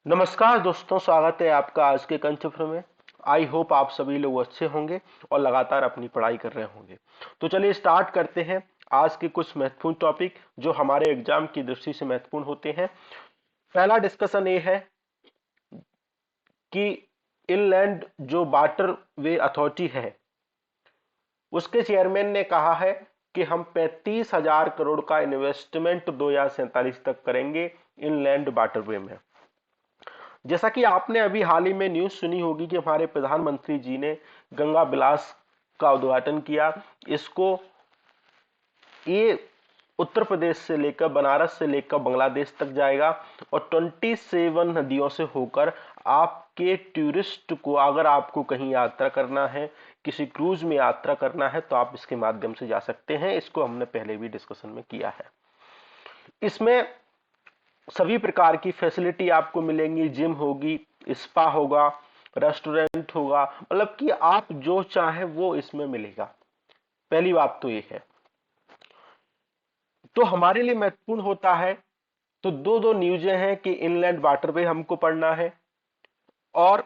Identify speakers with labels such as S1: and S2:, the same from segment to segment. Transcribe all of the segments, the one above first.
S1: नमस्कार दोस्तों, स्वागत है आपका आज के कंचफ्र में। आई होप आप सभी लोग अच्छे होंगे और लगातार अपनी पढ़ाई कर रहे होंगे। तो चलिए स्टार्ट करते हैं आज के कुछ महत्वपूर्ण टॉपिक जो हमारे एग्जाम की दृष्टि से महत्वपूर्ण होते हैं। पहला डिस्कशन ये है कि इनलैंड जो वाटरवे अथॉरिटी है उसके चेयरमैन ने कहा है कि हम 35,000 करोड़ का इन्वेस्टमेंट 2047 तक करेंगे इनलैंड वाटरवे में। जैसा कि आपने अभी हाल ही में न्यूज सुनी होगी कि हमारे प्रधानमंत्री जी ने गंगा बिलास का उद्घाटन किया। इसको ये उत्तर प्रदेश से लेकर बनारस से लेकर बांग्लादेश तक जाएगा और 27 नदियों से होकर आपके टूरिस्ट को, अगर आपको कहीं यात्रा करना है, किसी क्रूज में यात्रा करना है, तो आप इसके माध्यम से जा सकते हैं। इसको हमने पहले भी डिस्कशन में किया है। इसमें सभी प्रकार की फैसिलिटी आपको मिलेंगी। जिम होगी, स्पा होगा, रेस्टोरेंट होगा, मतलब कि आप जो चाहे वो इसमें मिलेगा। पहली बात तो ये है। तो हमारे लिए महत्वपूर्ण होता है, तो दो दो न्यूज़ें हैं कि इनलैंड वाटरवे हमको पढ़ना है और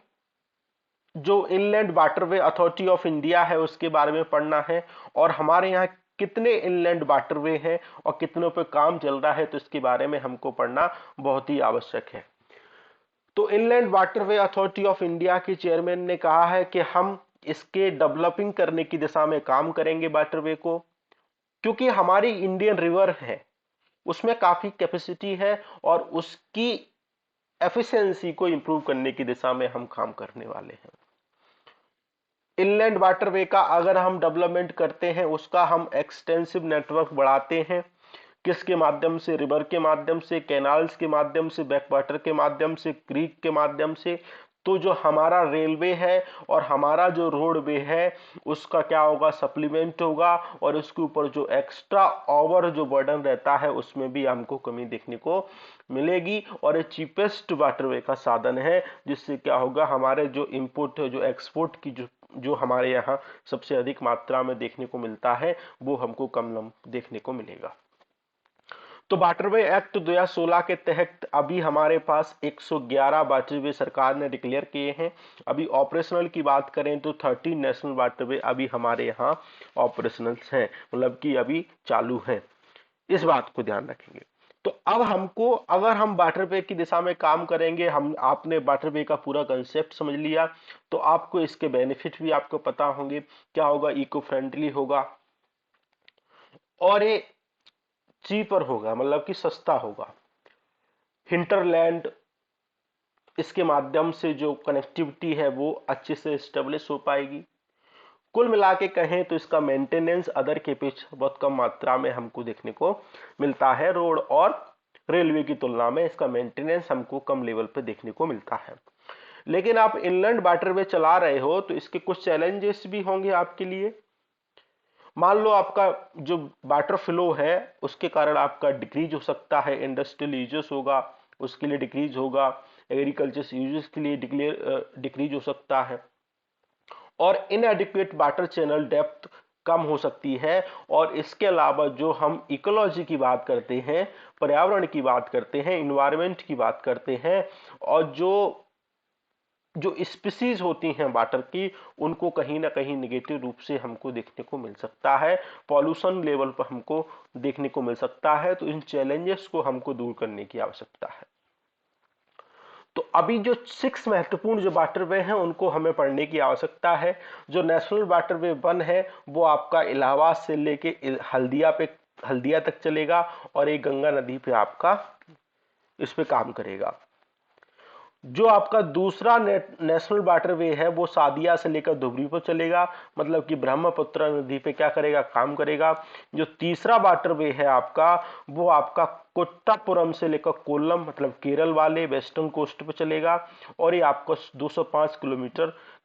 S1: जो inland waterway authority of India है उसके बारे में पढ़ना है, और हमारे यहाँ कितने इनलैंड वाटरवे हैं और कितनों पे काम चल रहा है, तो इसके बारे में हमको पढ़ना बहुत ही आवश्यक है। तो inland waterway authority of India के चेयरमैन ने कहा है कि हम इसके डेवलपिंग करने की दिशा में काम करेंगे वाटरवे को, क्योंकि हमारी इंडियन रिवर है उसमें काफी कैपेसिटी है और उसकी एफिशिएंसी को इंप्रूव करने की दिशा में हम काम करने वाले हैं। इनलैंड वाटरवे का अगर हम डेवलपमेंट करते हैं, उसका हम एक्सटेंसिव नेटवर्क बढ़ाते हैं, किसके माध्यम से? रिवर के माध्यम से, कैनाल्स के माध्यम से, बैकवाटर के माध्यम से, क्रीक के माध्यम से। तो जो हमारा रेलवे है और हमारा जो रोडवे है उसका क्या होगा? सप्लीमेंट होगा, और उसके ऊपर जो एक्स्ट्रा ओवर जो बर्डन रहता है उसमें भी हमको कमी देखने को मिलेगी। और ये चीपेस्ट वाटरवे का साधन है, जिससे क्या होगा? हमारे जो इंपोर्ट जो एक्सपोर्ट की जो हमारे यहाँ सबसे अधिक मात्रा में देखने को मिलता है वो हमको कम देखने को मिलेगा। तो वाटरवे एक्ट 2016 के तहत अभी हमारे पास 111 वाटरवे सरकार ने डिक्लेयर किए हैं। अभी ऑपरेशनल की बात करें तो 13 नेशनल वाटरवे अभी हमारे यहाँ ऑपरेशनल हैं, मतलब कि अभी चालू हैं। इस बात को ध्यान रखेंगे। तो अब हमको, अगर हम वाटरवे की दिशा में काम करेंगे, हम आपने वाटरवे का पूरा कंसेप्ट समझ लिया, तो आपको इसके बेनिफिट भी आपको पता होंगे। क्या होगा? इको फ्रेंडली होगा और ये चीपर होगा, मतलब कि सस्ता होगा। हिंटरलैंड, इसके माध्यम से जो कनेक्टिविटी है वो अच्छे से स्टेब्लिश हो पाएगी। कुल मिला के कहें तो इसका मेंटेनेंस अदर के पीछे बहुत कम मात्रा में हमको देखने को मिलता है। रोड और रेलवे की तुलना में इसका मेंटेनेंस हमको कम लेवल पे देखने को मिलता है। लेकिन आप इनलैंड वाटरवे चला रहे हो तो इसके कुछ चैलेंजेस भी होंगे आपके लिए। मान लो आपका जो वाटर फ्लो है उसके कारण आपका डिक्रीज हो सकता है, इंडस्ट्रियल यूजेस होगा उसके लिए डिक्रीज होगा, एग्रीकल्चर यूजेस के लिए डिक्रीज हो सकता है, और इनएडिक्वेट वाटर चैनल डेप्थ कम हो सकती है। और इसके अलावा जो हम इकोलॉजी की बात करते हैं, पर्यावरण की बात करते हैं, इन्वायरमेंट की बात करते हैं, और जो जो स्पीसीज होती हैं वाटर की, उनको कहीं ना कहीं निगेटिव रूप से हमको देखने को मिल सकता है, पॉल्यूशन लेवल पर हमको देखने को मिल सकता है। तो इन चैलेंजेस को हमको दूर करने की आवश्यकता है। तो अभी जो 6 महत्वपूर्ण जो वाटरवे हैं उनको हमें पढ़ने की आवश्यकता है। जो नेशनल वाटरवे 1 है वो आपका इलाहाबाद से लेके हल्दिया तक चलेगा, और एक गंगा नदी पे आपका इस पे काम करेगा। जो आपका दूसरा नेशनल वाटरवे है वो सादिया से लेकर धुबरी पर चलेगा, मतलब कि ब्रह्मपुत्र नदी पे क्या करेगा? काम करेगा। जो तीसरा वाटरवे है आपका, वो आपका कोट्टापुरम से लेकर कोल्लम, मतलब केरल वाले वेस्टर्न कोस्ट पे चलेगा, और ये आपको 205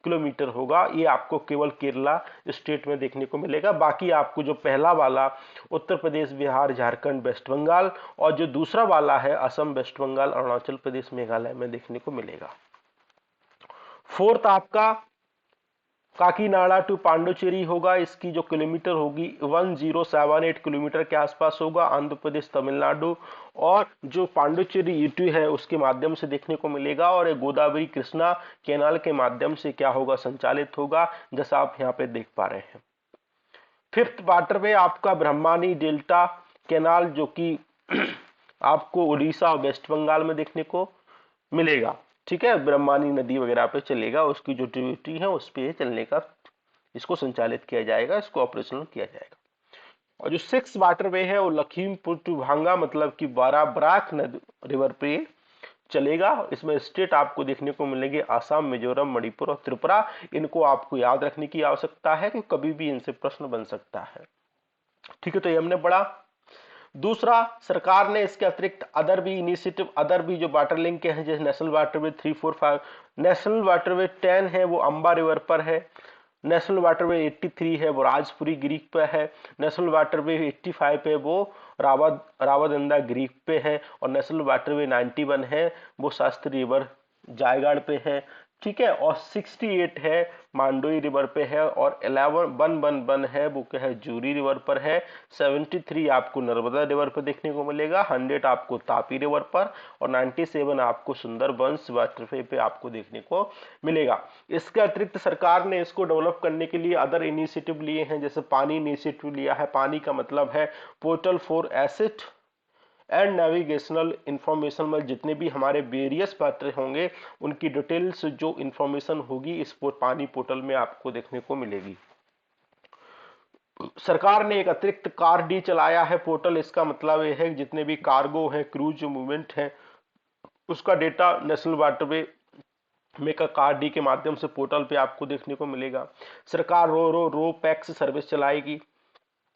S1: किलोमीटर होगा। ये आपको केवल केरला स्टेट में देखने को मिलेगा। बाकी आपको जो पहला वाला उत्तर प्रदेश, बिहार, झारखंड, वेस्ट बंगाल, और जो दूसरा वाला है असम, वेस्ट बंगाल, अरुणाचल प्रदेश, मेघालय में देखने को मिलेगा। फोर्थ आपका काकीनाडा टू पांडुचेरी होगा, इसकी जो किलोमीटर होगी 1078 किलोमीटर के आसपास होगा, आंध्र प्रदेश तमिलनाडु। और जो पांडुचेरी यूटी है उसके माध्यम से देखने को मिलेगा, और ये गोदावरी कृष्णा कैनाल के माध्यम से क्या होगा, संचालित होगा, जैसा आप यहाँ पे देख पा रहे हैं। फिफ्थ वाटरवे आपका ब्रह्मानी डेल्टा कैनाल, जो कि आपको उड़ीसा और वेस्ट बंगाल में देखने को मिलेगा। ठीक है, ब्रह्मानी नदी वगैरह पे चलेगा, उसकी जो ट्रिब्यूटरी है उस पे चलने का इसको संचालित किया जाएगा, इसको ऑपरेशनल किया जाएगा। और जो सिक्स वाटरवे है वो लखीमपुर टू भांगा, मतलब कि बराक रिवर पे चलेगा। इसमें स्टेट आपको देखने को मिलेंगे आसाम, मिजोरम, मणिपुर और त्रिपुरा। इनको आपको याद रखने की आवश्यकता है कि कभी भी इनसे प्रश्न बन सकता है। ठीक है, तो ये हमने पढ़ा। दूसरा, सरकार ने इसके अतिरिक्त अदर भी इनिशिएटिव, अदर भी जो वाटर लिंक के हैं, जैसे नेशनल वाटरवे 3, 4, 5, नेशनल वाटरवे 10 है वो अम्बा रिवर पर है, नेशनल वाटरवे 83 है वो राजपुरी ग्रीक पे है, नेशनल वाटरवे 85 है वो रावादंदा ग्रीक पे है, और नेशनल वाटरवे 91 है वो शास्त्री रिवर जायगाड़ पे है। ठीक है, और 68 है मांडोई रिवर पे है, और 11 है वो क्या है, जूरी रिवर पर है। 73 आपको नर्मदा रिवर पर देखने को मिलेगा, 100 आपको तापी रिवर पर, और 97 आपको सुंदरबंस वाटरवे पे आपको देखने को मिलेगा। इसके अतिरिक्त सरकार ने इसको डेवलप करने के लिए अदर इनिशिएटिव लिए हैं, जैसे पानी इनिशिएटिव लिया है। पानी का मतलब है portal for asset and navigational information, में जितने भी हमारे वेरियस पात्र होंगे उनकी डिटेल्स जो इंफॉर्मेशन होगी इस पानी पोर्टल में आपको देखने को मिलेगी। सरकार ने एक अतिरिक्त कार डी चलाया है पोर्टल। इसका मतलब यह है कि जितने भी कार्गो है, क्रूज मूवमेंट है, उसका डेटा नेशनल वाटरवे में का कार डी के माध्यम से पोर्टल पे आपको देखने को मिलेगा। सरकार रो पैक्स सर्विस चलाएगी।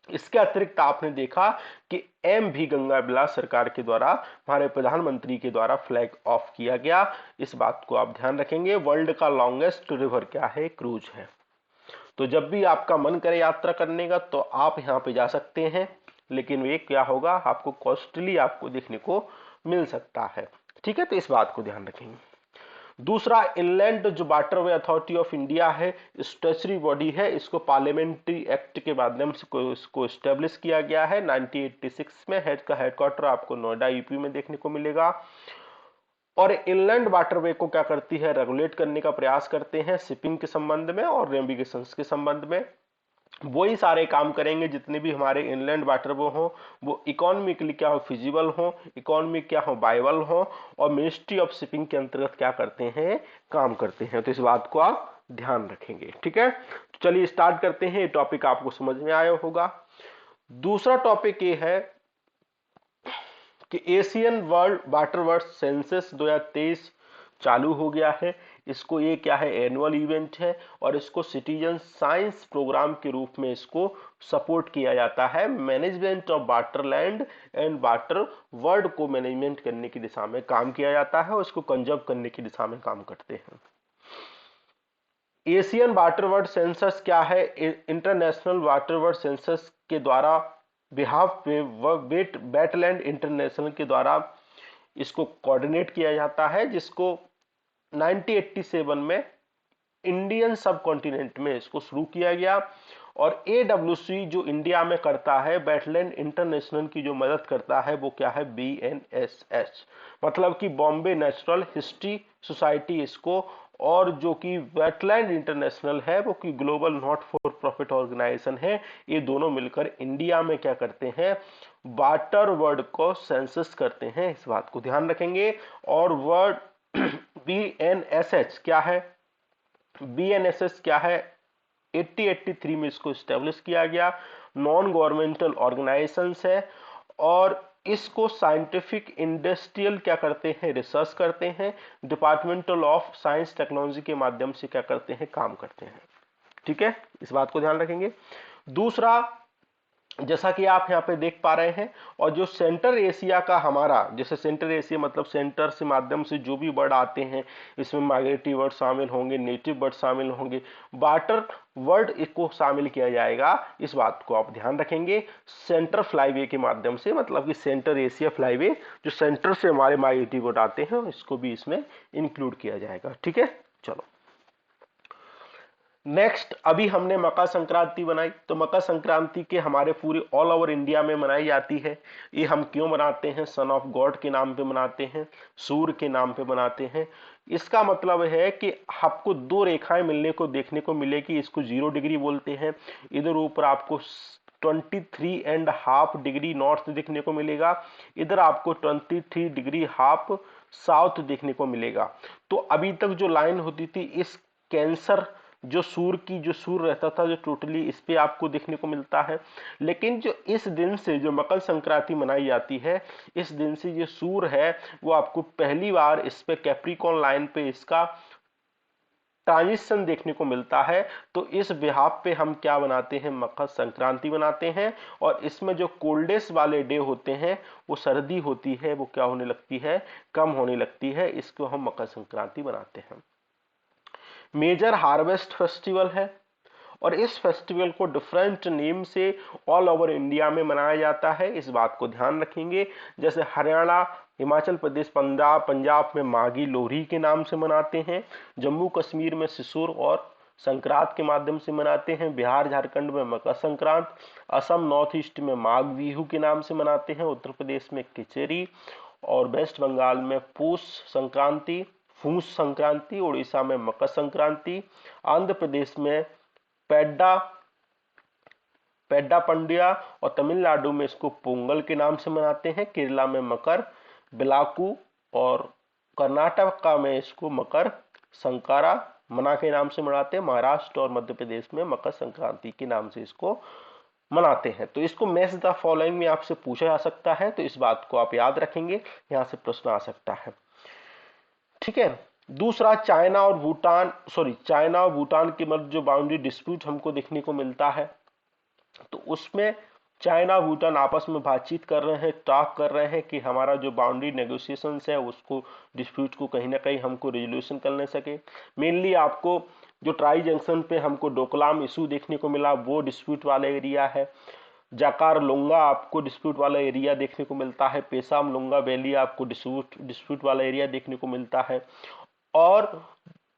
S1: इसके अतिरिक्त आपने देखा कि एम भी गंगा बिलास सरकार के द्वारा, हमारे प्रधानमंत्री के द्वारा फ्लैग ऑफ किया गया। इस बात को आप ध्यान रखेंगे। वर्ल्ड का लॉन्गेस्ट रिवर क्या है, क्रूज है। तो जब भी आपका मन करे यात्रा करने का तो आप यहाँ पे जा सकते हैं, लेकिन वे क्या होगा, आपको कॉस्टली आपको देखने को मिल सकता है। ठीक है, तो इस बात को ध्यान रखेंगे। दूसरा, इनलैंड जो वाटरवे अथॉरिटी ऑफ इंडिया है, स्टैच्यूटरी बॉडी है, इसको पार्लियामेंट्री एक्ट के माध्यम से इसको स्टेब्लिश किया गया है 1986 में। हेडक्वार्टर आपको नोएडा यूपी में देखने को मिलेगा। और इनलैंड वाटरवे को क्या करती है, रेगुलेट करने का प्रयास करते हैं शिपिंग के संबंध में और नेविगेशन के संबंध में। वही सारे काम करेंगे जितने भी हमारे इनलैंड वाटरवे हो, वो इकोनॉमिकली क्या हो, फिजिबल हो, इकोनॉमिक क्या हो, वायबल हो, और मिनिस्ट्री ऑफ शिपिंग के अंतर्गत क्या करते हैं, काम करते हैं। तो इस बात को आप ध्यान रखेंगे। ठीक है, तो चलिए स्टार्ट करते हैं। ये टॉपिक आपको समझ में आया होगा। दूसरा टॉपिक ये है कि Asian world water word census 2023 चालू हो गया है। इसको ये क्या है, एनुअल इवेंट है, और इसको सिटीजन साइंस प्रोग्राम के रूप में इसको सपोर्ट किया जाता है। Management of water land and water world को मैनेजमेंट करने की दिशा में काम किया जाता है, और इसको कंजर्व करने की दिशा में काम करते हैं। एशियन वाटर वर्ड सेंसस क्या है, इंटरनेशनल वाटर वर्ड सेंसस के द्वारा बिहाफ पे वेटलैंड इंटरनेशनल के द्वारा इसको कोऑर्डिनेट किया जाता है, जिसको 1987 में इंडियन सब कॉन्टिनेंट में इसको शुरू किया गया। और AWC जो इंडिया में करता है, वेटलैंड इंटरनेशनल की जो मदद करता है वो क्या है, BNSS, मतलब कि बॉम्बे नेचुरल हिस्ट्री सोसाइटी इसको, और जो कि वेटलैंड इंटरनेशनल है वो कि global not for profit organisation है। ये दोनों मिलकर इंडिया में क्या करते हैं, वाटर वर्ड को सेंसस करते हैं। इस बात को ध्यान रखेंगे। और वर्ड BNSS क्या है, BNSS क्या है, 83 में इसको स्टेब्लिश किया गया। नॉन गवर्नमेंटल ऑर्गेनाइजेशंस है, और इसको साइंटिफिक इंडस्ट्रियल क्या करते हैं, रिसर्च करते हैं। डिपार्टमेंटल ऑफ साइंस टेक्नोलॉजी के माध्यम से क्या करते हैं, काम करते हैं। ठीक है, इस बात को ध्यान रखेंगे। दूसरा, जैसा कि आप यहाँ पे देख पा रहे हैं, और जो सेंटर एशिया का हमारा, जैसे सेंटर एशिया मतलब सेंटर से माध्यम से जो भी वर्ड आते हैं, इसमें माइग्रेटरी वर्ड शामिल होंगे, नेटिव वर्ड शामिल होंगे, वाटर वर्ड को शामिल किया जाएगा। इस बात को आप ध्यान रखेंगे। सेंटर फ्लाईवे के माध्यम से, मतलब कि सेंटर एशिया फ्लाईवे, जो सेंटर से हमारे माइग्रेटरी वर्ड आते हैं, इसको भी इसमें इंक्लूड किया जाएगा। ठीक है, चलो नेक्स्ट, अभी हमने मकर संक्रांति बनाई, तो मकर संक्रांति के हमारे पूरे ऑल ओवर इंडिया में मनाई जाती है। ये हम क्यों मनाते हैं? सन ऑफ गॉड के नाम पे मनाते हैं, सूर्य के नाम पे मनाते हैं। इसका मतलब है कि आपको दो रेखाएं मिलने को देखने को मिलेगी, इसको 0 डिग्री बोलते हैं। इधर ऊपर आपको 23.5 डिग्री नॉर्थ देखने को मिलेगा, इधर आपको 23.5 डिग्री साउथ देखने को मिलेगा। तो अभी तक जो लाइन होती थी इस कैंसर, जो सूर्य रहता था जो टोटली इस पे आपको देखने को मिलता है। लेकिन जो इस दिन से जो मकर संक्रांति मनाई जाती है, इस दिन से जो सूर्य है वो आपको पहली बार इस पे कैप्रिकॉर्न लाइन पे इसका ट्रांजिशन देखने को मिलता है। तो इस बिहाफ पे हम क्या बनाते हैं? मकर संक्रांति बनाते हैं। और इसमें जो कोल्डेस्ट वाले डे होते हैं, वो सर्दी होती है, वो क्या होने लगती है? कम होने लगती है। इसको हम मकर संक्रांति बनाते हैं। मेजर हार्वेस्ट फेस्टिवल है, और इस फेस्टिवल को डिफरेंट नेम से ऑल ओवर इंडिया में मनाया जाता है, इस बात को ध्यान रखेंगे। जैसे हरियाणा, हिमाचल प्रदेश, पंजाब में माघी लोहरी के नाम से मनाते हैं, जम्मू कश्मीर में सिसुर और संक्रांत के माध्यम से मनाते हैं, बिहार झारखंड में मकर संक्रांत, असम नॉर्थ ईस्ट में माघ बिहू के नाम से मनाते हैं, उत्तर प्रदेश में किचेरी, और वेस्ट बंगाल में पूस संक्रांति, फूस संक्रांति, उड़ीसा में मकर संक्रांति, आंध्र प्रदेश में पेड्डा पेड्डा पंडिया, और तमिलनाडु में इसको पोंगल के नाम से मनाते हैं, केरला में मकर बिलाकू, और कर्नाटक में इसको मकर संकारा मना के नाम से मनाते हैं, महाराष्ट्र और मध्य प्रदेश में मकर संक्रांति के नाम से इसको मनाते हैं। तो इसको मैच द फॉलोइंग में आपसे पूछा जा सकता है, तो इस बात को आप याद रखेंगे, यहां से प्रश्न आ सकता है। ठीक है। दूसरा, चाइना और भूटान के मध्य जो बाउंड्री डिस्प्यूट हमको देखने को मिलता है, तो उसमें चाइना भूटान आपस में बातचीत कर रहे हैं, टॉक कर रहे हैं कि हमारा जो बाउंड्री नेगोशिएशंस है उसको, डिस्प्यूट को कहीं ना कहीं हमको रेजोल्यूशन कर ले सके। मेनली आपको जो ट्राई जंक्शन पे हमको डोकलाम इशू देखने को मिला, वो डिस्प्यूट वाला एरिया है। जाकार लोंगा आपको डिस्प्यूट वाला एरिया देखने को मिलता है, पेसाम लोंगा वैली आपको डिस्प्यूट वाला एरिया देखने को मिलता है। और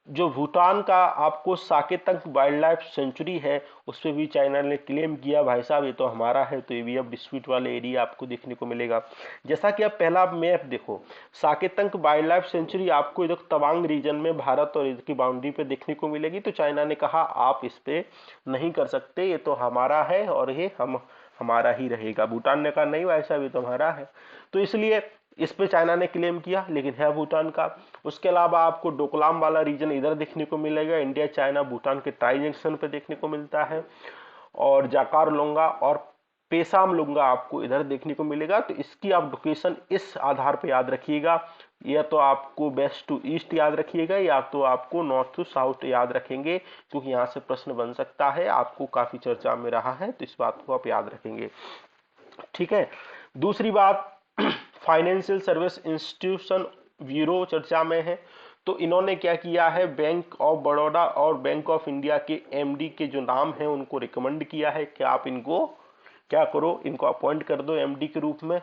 S1: जो भूटान का आपको साकेतंग वाइल्ड लाइफ सेंचुरी है, उस पर भी चाइना ने क्लेम किया भाई साहब ये तो हमारा है, तो ये भी अब डिस्प्यूट वाले एरिया आपको देखने को मिलेगा। जैसा कि आप पहला मैप देखो, साकेतंग वाइल्ड लाइफ सेंचुरी आपको इधर तवांग रीजन में भारत और इसकी बाउंड्री पे देखने को मिलेगी। तो चाइना ने कहा आप इस पे नहीं कर सकते, ये तो हमारा है और ये हमारा ही रहेगा। भूटान ने कहा नहीं भाई साहब ये तो हमारा है, तो इसलिए इस पे चाइना ने क्लेम किया, लेकिन है भूटान का। उसके अलावा आपको डोकलाम वाला रीजन इधर देखने को मिलेगा, इंडिया चाइना भूटान के ट्राई जंक्शन पे देखने को मिलता है। और जाकार लोंगा और पेसाम लोंगा आपको इधर देखने को मिलेगा। तो इसकी आप लोकेशन इस आधार पे याद रखिएगा, या तो आपको वेस्ट टू ईस्ट याद रखिएगा, या तो आपको नॉर्थ टू साउथ याद रखेंगे, क्योंकि यहाँ से प्रश्न बन सकता है, आपको काफी चर्चा में रहा है, तो इस बात को आप याद रखेंगे। ठीक है। दूसरी बात, फाइनेंशियल सर्विस इंस्टीट्यूशन ब्यूरो चर्चा में है। तो इन्होंने क्या किया है, बैंक ऑफ बड़ौदा और बैंक ऑफ इंडिया के एमडी के जो नाम है उनको रिकमेंड किया है कि आप इनको क्या करो, इनको अपॉइंट कर दो एमडी के रूप में।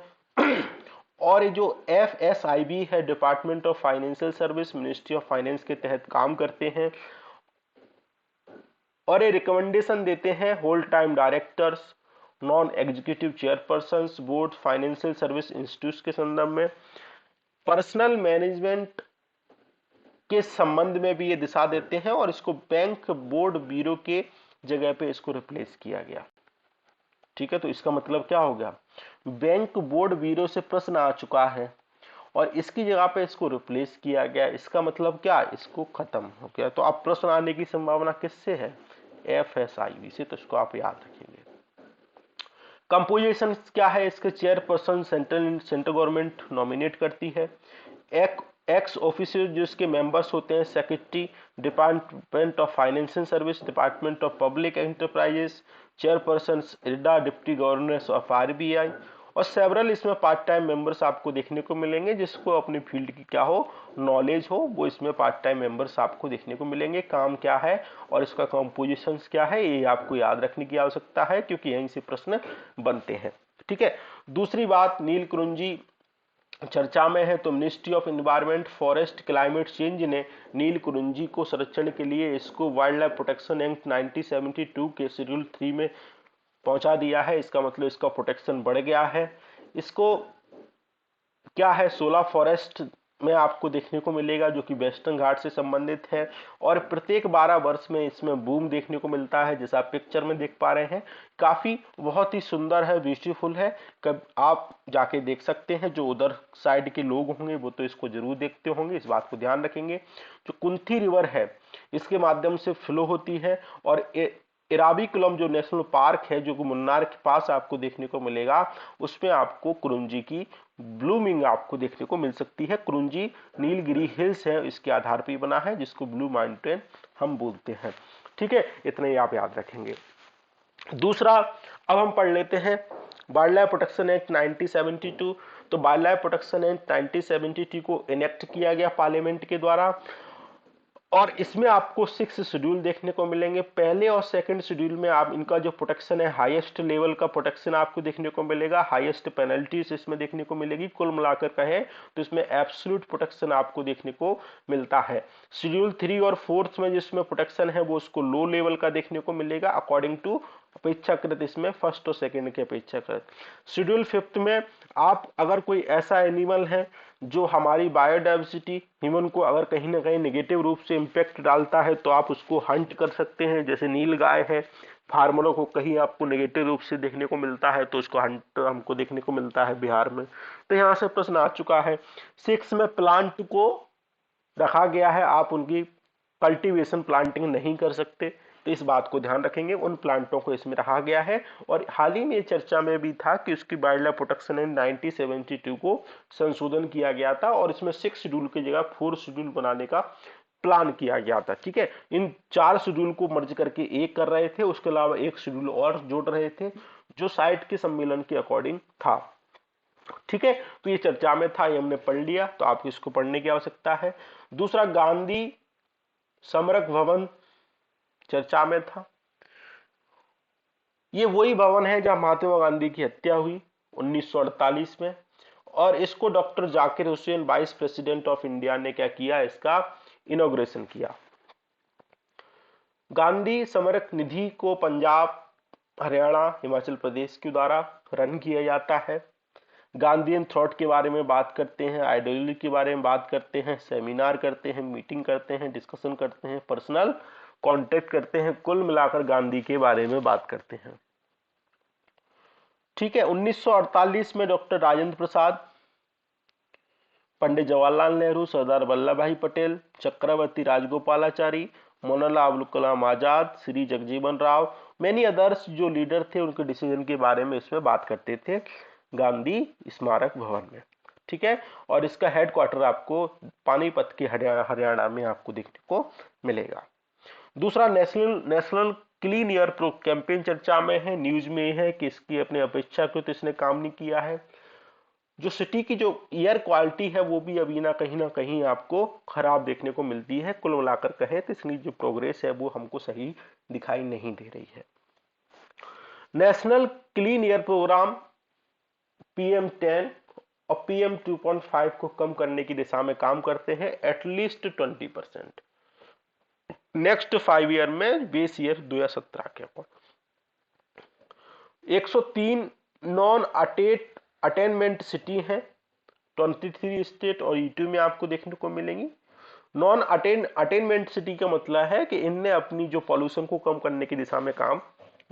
S1: और ये जो एफएसआईबी है, department of financial service, ministry of finance के तहत काम करते हैं, और ये रिकमेंडेशन देते हैं whole time directors, non executive chairperson board, financial service institute के संदर्भ में। पर्सनल मैनेजमेंट के संबंध में भी ये दिशा देते हैं, और इसको बैंक बोर्ड ब्यूरो के जगह पे इसको रिप्लेस किया गया। ठीक है। तो इसका मतलब क्या हो गया, बैंक बोर्ड ब्यूरो से प्रश्न आ चुका है और इसकी जगह पे इसको रिप्लेस किया गया। इसका मतलब क्या, इसको खत्म हो गया। तो अब प्रश्न आने की संभावना किससे है, एफएसआईबी से, तो इसको आप याद रखेंगे। कंपोजिशन क्या है, इसके चेयरपर्सन सेंट्रल गवर्नमेंट नॉमिनेट करती है। एक्स ऑफिसर जो इसके मेंबर्स होते हैं, secretary department of financial service, department of public enterprises, chairperson IRDA, deputy governor of RBI, और सेवरल इसमें पार्ट टाइम मेंबर्स आपको देखने को मिलेंगे, जिसको अपनी फील्ड की क्या हो, नॉलेज हो, वो इसमें पार्ट टाइम मेंबर्स आपको देखने को मिलेंगे। काम क्या है और इसका कंपोजिशन क्या है, ये आपको याद रखने की आवश्यकता है, क्योंकि यहीं से प्रश्न बनते हैं। ठीक है। दूसरी बात, नील कुरुंजी चर्चा में है तो ministry of environment forest climate change ने नील कुरुंजी को संरक्षण के लिए इसको वाइल्ड लाइफ प्रोटेक्शन एक्ट 1972 के शेड्यूल 3 में पहुंचा दिया है। इसका मतलब इसका प्रोटेक्शन बढ़ गया है। इसको क्या है, 16 फॉरेस्ट में आपको देखने को मिलेगा जो कि वेस्टर्न घाट से संबंधित है, और प्रत्येक 12 वर्ष में इसमें बूम देखने को मिलता है, जैसा आप पिक्चर में देख पा रहे हैं। काफी बहुत ही सुंदर है, ब्यूटीफुल है। कब आप जाके देख सकते हैं, जो उधर साइड के लोग होंगे वो तो इसको जरूर देखते होंगे, इस बात को ध्यान रखेंगे। जो कुंथी रिवर है इसके माध्यम से फ्लो होती है, और एराविकुलम जो नेशनल पार्क है जो कि मुन्नार के पास आपको देखने को मिलेगा, उसमें आपको कुरुंजी की ब्लूमिंग आपको देखने को मिल सकती है। कुरुंजी नीलगिरी हिल्स है, इसके आधार पर बना है, जिसको ब्लू माउंटेन हम बोलते हैं। ठीक है, इतना ही आप याद रखेंगे। दूसरा, अब हम पढ़ लेते हैं वाइल्ड लाइफ प्रोटेक्शन एक्ट 1972। तो वाइल्ड लाइफ प्रोटेक्शन एक्ट 1972 को इनेक्ट किया गया पार्लियामेंट के द्वारा, और इसमें आपको 6 शेड्यूल देखने को मिलेंगे। पहले और सेकंड शेड्यूल में आप इनका जो प्रोटेक्शन है, हाईएस्ट लेवल का प्रोटेक्शन आपको देखने को मिलेगा, हाईएस्ट पेनल्टीज इसमें देखने को मिलेगी। कुल मिलाकर कहें तो इसमें एब्सोल्यूट प्रोटेक्शन आपको देखने को मिलता है। शेड्यूल 3 और 4 में जिसमें प्रोटेक्शन है वो उसको लो लेवल का देखने को मिलेगा, अकॉर्डिंग टू अपेक्षाकृत इसमें फर्स्ट और सेकंड के अपेक्षाकृत। शेड्यूल 5 में आप अगर कोई ऐसा एनिमल है जो हमारी बायोडाइवर्सिटी, ह्यूमन को अगर कहीं ना कहीं नेगेटिव रूप से इंपैक्ट डालता है तो आप उसको हंट कर सकते हैं। जैसे नील गाय है, फार्मरों को कहीं आपको नेगेटिव रूप से देखने को मिलता है तो उसको हंट हमको देखने को मिलता है बिहार में। तो यहाँ से प्रश्न आ चुका है। 6 में प्लांट को रखा गया है, आप उनकी कल्टीवेशन प्लांटिंग नहीं कर सकते, तो इस बात को ध्यान रखेंगे, उन प्लांटों को इसमें रखा गया है। और हाल ही में चर्चा में भी था कि उसकी वाइल्ड लाइफ प्रोटेक्शन इन 1972 को संशोधन किया गया था, और इसमें 6 शेड्यूल की जगह 4 शेड्यूल बनाने का प्लान किया गया था। ठीक है, इन 4 शेड्यूल को मर्ज करके एक कर रहे थे, उसके अलावा एक शेड्यूल और जोड़ रहे थे जो साइट के सम्मेलन के अकॉर्डिंग था। ठीक है, तो ये चर्चा में था, ये हमने पढ़ लिया, तो आपको इसको पढ़ने की आवश्यकता है। दूसरा, गांधी स्मारक भवन चर्चा में था। ये वही भवन है जहां महात्मा गांधी की हत्या हुई 1948 में, और इसको doctor Zakir Hussain vice president of India ने क्या किया, इसका इनॉग्रेशन किया। गांधी स्मारक निधि को पंजाब, हरियाणा, हिमाचल प्रदेश के द्वारा रन किया जाता है। गांधीयन थॉट के बारे में बात करते हैं, आइडियोलॉजी के बारे में बात करते हैं, सेमिनार करते हैं, मीटिंग करते हैं, डिस्कशन करते हैं, पर्सनल कांटेक्ट करते हैं, कुल मिलाकर गांधी के बारे में बात करते हैं। ठीक है, 1948 में डॉक्टर राजेंद्र प्रसाद, पंडित जवाहरलाल नेहरू, सरदार वल्लभ भाई पटेल, चक्रवर्ती राजगोपालाचारी, मौलाना अबुल कलाम आजाद, श्री जगजीवन राव, मेनी अदर्स जो लीडर थे उनके डिसीजन के बारे में इसमें बात करते थे गांधी स्मारक भवन में। ठीक है, और इसका हेडक्वार्टर आपको पानीपत के हरियाणा में आपको देखने को मिलेगा। दूसरा, national clean air pro campaign चर्चा में है, न्यूज में है कि इसकी अपने अपेक्षाकृत इसने काम नहीं किया है। जो सिटी की जो एयर क्वालिटी है वो भी अभी ना कहीं आपको खराब देखने को मिलती है। कुल मिलाकर कहे तो इसकी जो प्रोग्रेस है वो हमको सही दिखाई नहीं दे रही है। National clean air programme PM10 और PM2.5 को कम करने की दिशा में काम करते हैं, एटलीस्ट 20% नेक्स्ट 5 ईयर में, बेस ईयर 2017 के अकॉर्डिंग। 103 नॉन अटेनमेंट सिटी हैं, 23 स्टेट और यूटी में आपको देखने को मिलेंगी। नॉन अटेनमेंट सिटी का मतलब है कि इनने अपनी जो पॉल्यूशन को कम करने की दिशा में काम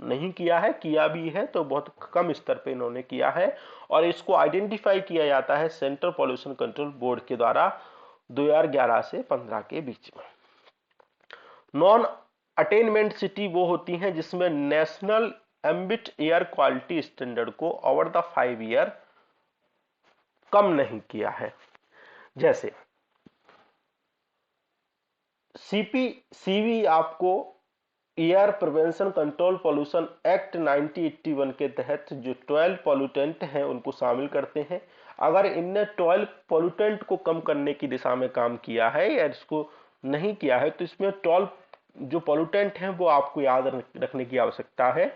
S1: नहीं किया है, किया भी है तो बहुत कम स्तर पे इन्होंने किया है, और इसको आइडेंटिफाई किया जाता है सेंट्रल पॉल्यूशन कंट्रोल बोर्ड के द्वारा 2011 से 15 के बीच में। नॉन अटेनमेंट सिटी वो होती हैं जिसमें national ambit air quality standard को ओवर द 5 ईयर कम नहीं किया है। जैसे सीवी आपको air prevention control pollution act 1981 के तहत जो 12 पॉल्यूटेंट हैं उनको शामिल करते हैं। अगर इनने 12 पॉल्यूटेंट को कम करने की दिशा में काम किया है या इसको नहीं किया है तो इसमें 12 जो पॉल्यूटेंट हैं वो आपको याद रखने की आवश्यकता है,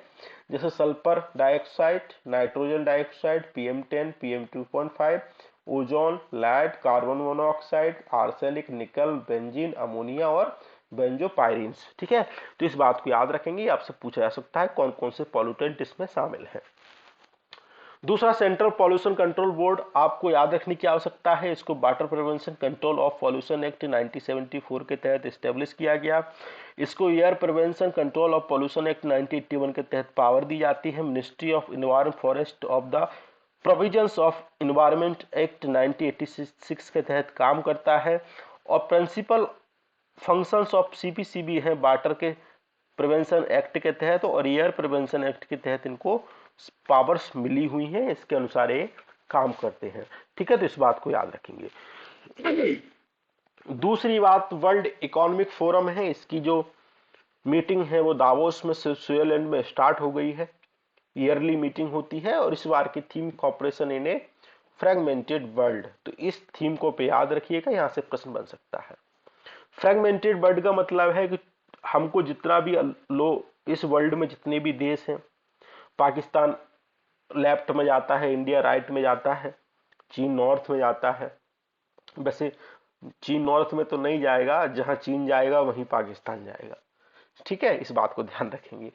S1: जैसे sulphur dioxide, nitrogen dioxide, PM10, PM2.5, ozone, lead, carbon monoxide, arsenic, nickel, benzene, ammonia और बेंजोपायरिन्स। ठीक है, तो इस बात को याद रखेंगे, आपसे पूछा जा सकता है कौन कौन से पॉल्यूटेंट इसमें शामिल हैं। दूसरा, सेंट्रल पॉल्यूशन कंट्रोल बोर्ड आपको याद रखने की आवश्यकता है। इसको water prevention control of pollution act 1974 के तहत स्टेब्लिश किया गया। इसको air prevention control of pollution act 1981 के तहत पावर दी जाती है। Ministry of environment forest of the provisions of environment act 1986 के तहत काम करता है। और प्रिंसिपल फंक्शंस ऑफ सीपीसीबी है वाटर के प्रिवेंशन एक्ट के तहत और एयर प्रिवेंशन एक्ट के तहत इनको पावर्स मिली हुई हैं, इसके अनुसार ये काम करते हैं। ठीक है, तो इस बात को याद रखेंगे। दूसरी बात, वर्ल्ड इकोनॉमिक फोरम है, इसकी जो मीटिंग है वो दावोस में स्विट्जरलैंड में स्टार्ट हो गई है। ईयरली मीटिंग होती है और इस बार की theme cooperation in a fragmented world. तो इस थीम को पे याद रखिएगा, यहां से प्रश्न बन सकता है। फ्रेगमेंटेड वर्ल्ड का मतलब है कि हमको जितना भी इस वर्ल्ड में जितने भी देश हैं, पाकिस्तान लेफ्ट में जाता है, इंडिया राइट में जाता है, चीन नॉर्थ में जाता है। वैसे चीन नॉर्थ में तो नहीं जाएगा, जहां चीन जाएगा वहीं पाकिस्तान जाएगा। ठीक है, इस बात को ध्यान रखेंगे।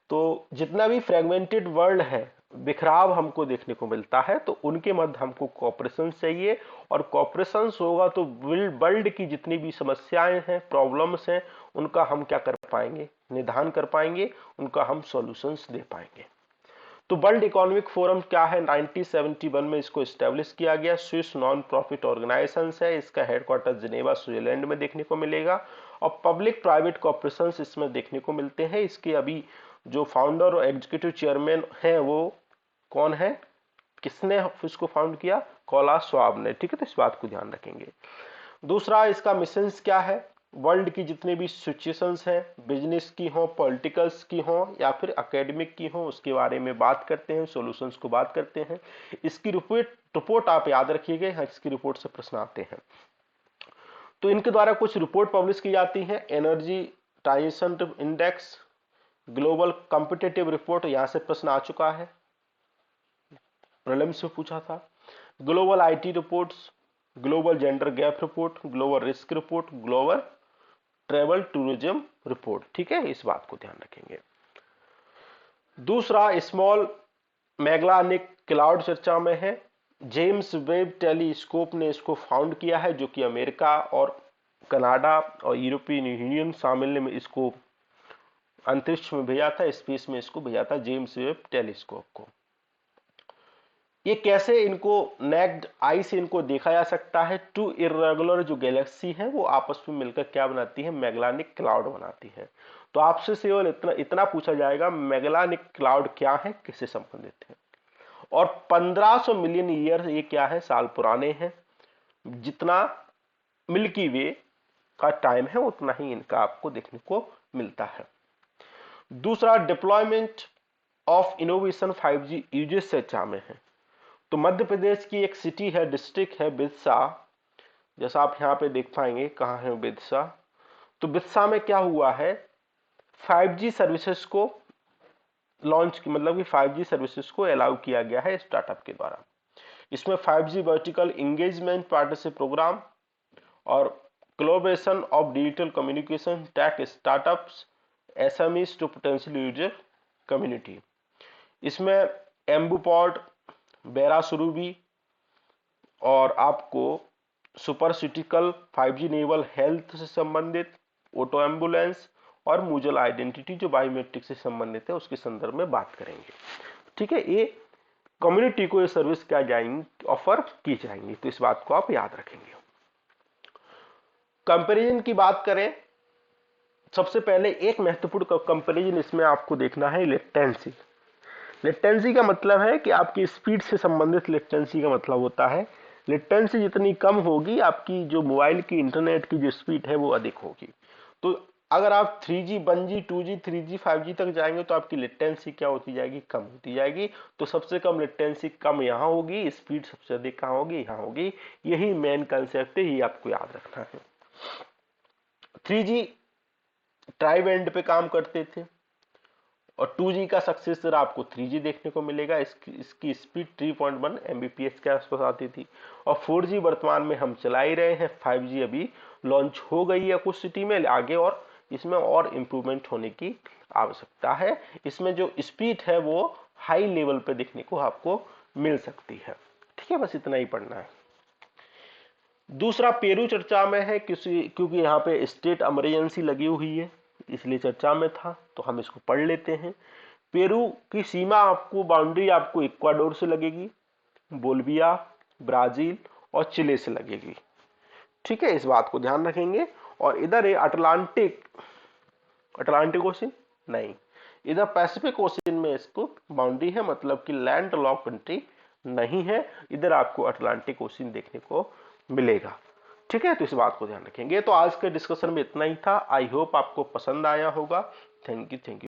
S1: तो जितना भी फ्रेगमेंटेड वर्ल्ड है, बिखराव हमको देखने को मिलता है, तो उनके मध्य हमको कॉपरेशन चाहिए। और कॉपरेशन होगा तो वर्ल्ड की जितनी भी समस्याएं हैं, प्रॉब्लम्स हैं, उनका हम क्या कर पाएंगे, निदान कर पाएंगे, उनका हम सॉल्यूशंस दे पाएंगे। तो वर्ल्ड इकोनॉमिक फोरम क्या है, 1971 में इसको स्टैब्लिश किया गया। स्विस नॉन प्रॉफिट ऑर्गेनाइजेशन है, इसका हेडक्वार्टर जिनेवा स्विट्जरलैंड में देखने को मिलेगा। और पब्लिक प्राइवेट कॉर्पोरेशन इसमें देखने को मिलते हैं। इसके अभी जो फाउंडर और एग्जीक्यूटिव चेयरमैन है वो कौन है, किसने इसको फाउंड किया, कोलास श्वाब ने। ठीक है, तो इस बात को ध्यान रखेंगे। दूसरा, इसका मिशन क्या है, वर्ल्ड की जितने भी सिचुएशंस हैं, बिजनेस की हो, पॉलिटिकल्स की हो या फिर एकेडमिक की हो, उसके बारे में बात करते हैं, सॉल्यूशंस को बात करते हैं। इसकी रिपोर्ट आप याद रखिएगा, इसकी रिपोर्ट से प्रश्न आते हैं। तो इनके द्वारा कुछ रिपोर्ट पब्लिश की जाती है। Energy transition index, global competitive report, यहां से प्रश्न आ चुका है, प्रीलिम्स में पूछा था। Global IT reports, global gender gap report, global risk report, global travel tourism report. ठीक है, इस बात को ध्यान रखेंगे। दूसरा, स्मॉल मैग्लानिक क्लाउड चर्चा में है। जेम्स वेब टेलीस्कोप ने इसको फाउंड किया है, जो कि अमेरिका और कनाडा और यूरोपियन यूनियन शामिल में इसको अंतरिक्ष में भेजा था, स्पेस में इसको भेजा था, जेम्स वेब टेलीस्कोप को। ये कैसे इनको नेक्ड आई से इनको देखा जा सकता है, टू इरेगुलर जो गैलेक्सी है वो आपस में मिलकर क्या बनाती है, मैग्लानिक क्लाउड बनाती है। तो आपसे केवल इतना पूछा जाएगा, मैग्लानिक क्लाउड क्या है, किससे संबंधित है। और 1500 मिलियन ईयर ये क्या है, साल पुराने हैं। जितना मिल्की वे का टाइम है उतना ही इनका आपको देखने को मिलता है। दूसरा, deployment of innovation 5G uses चर्चा में है। तो मध्य प्रदेश की एक सिटी है, डिस्ट्रिक्ट है बिरसा, जैसा आप यहाँ पे देख पाएंगे, कहाँ है बिरसा। तो बिरसा में क्या हुआ है, 5G सर्विसेज को लॉन्च, मतलब कि 5G सर्विसेज को अलाउ किया गया है स्टार्टअप के द्वारा। इसमें 5G vertical engagement partnership programme और collaboration of digital communication tech startups SMEs to potential user community. इसमें एम्बूपॉड, बेरासुरुबी और आपको सुपरसिटिकल 5G नेवल हेल्थ से संबंधित, ऑटो एम्बुलेंस और म्यूचुअल आइडेंटिटी जो बायोमेट्रिक से संबंधित है उसके संदर्भ में बात करेंगे। ठीक है, ये कम्युनिटी को ये सर्विस क्या जाएंगी, ऑफर की जाएंगी, तो इस बात को आप याद रखेंगे। कंपैरिजन की बात करें, सबसे पहले एक महत्वपूर्ण कंपैरिजन इसमें आपको देखना है, लेटेंसी। लेटेंसी का मतलब है कि आपकी स्पीड से संबंधित लेटेंसी का मतलब होता है, लेटेंसी जितनी कम होगी आपकी जो मोबाइल की इंटरनेट की जो स्पीड है वो अधिक होगी। तो अगर आप 3G 1G 2G 3G 5G तक जाएंगे तो आपकी लेटेंसी क्या होती जाएगी, कम होती जाएगी। तो सबसे कम लेटेंसी कम यहाँ होगी, स्पीड सबसे अधिक कहाँ होगी, यहाँ होगी। यही मेन कंसेप्ट है, ये आपको याद रखना है। 3G ट्राई बैंड पे काम करते थे और 2G का सक्सेसर आपको 3G देखने को मिलेगा। इसकी स्पीड 3.1 Mbps के आसपास आती थी। और 4G वर्तमान में हम चला ही रहे हैं। 5G अभी लॉन्च हो गई है कुछ सिटी में, आगे और इसमें और इम्प्रूवमेंट होने की आवश्यकता है। इसमें जो स्पीड है वो हाई लेवल पे देखने को आपको मिल सकती है। ठीक है, बस इतना ही पढ़ना है। दूसरा पेरू चर्चा में है, क्योंकि यहाँ पे स्टेट इमरजेंसी लगी हुई है इसलिए चर्चा में था, तो हम इसको पढ़ लेते हैं। पेरू की सीमा आपको, बाउंड्री आपको इक्वाडोर से लगेगी, बोल्विया, ब्राजील और चिले से लगेगी। ठीक है, इस बात को ध्यान रखेंगे। और इधर है अटलांटिक ओशन नहीं, इधर पैसिफिक ओशन में इसको बाउंड्री है, मतलब कि लैंड लॉक कंट्री नहीं है। इधर आपको अटलांटिक ओशन देखने को मिलेगा। ठीक है, तो इस बात को ध्यान रखेंगे। तो आज के डिस्कशन में इतना ही था। आई होप आपको पसंद आया होगा। Thank you.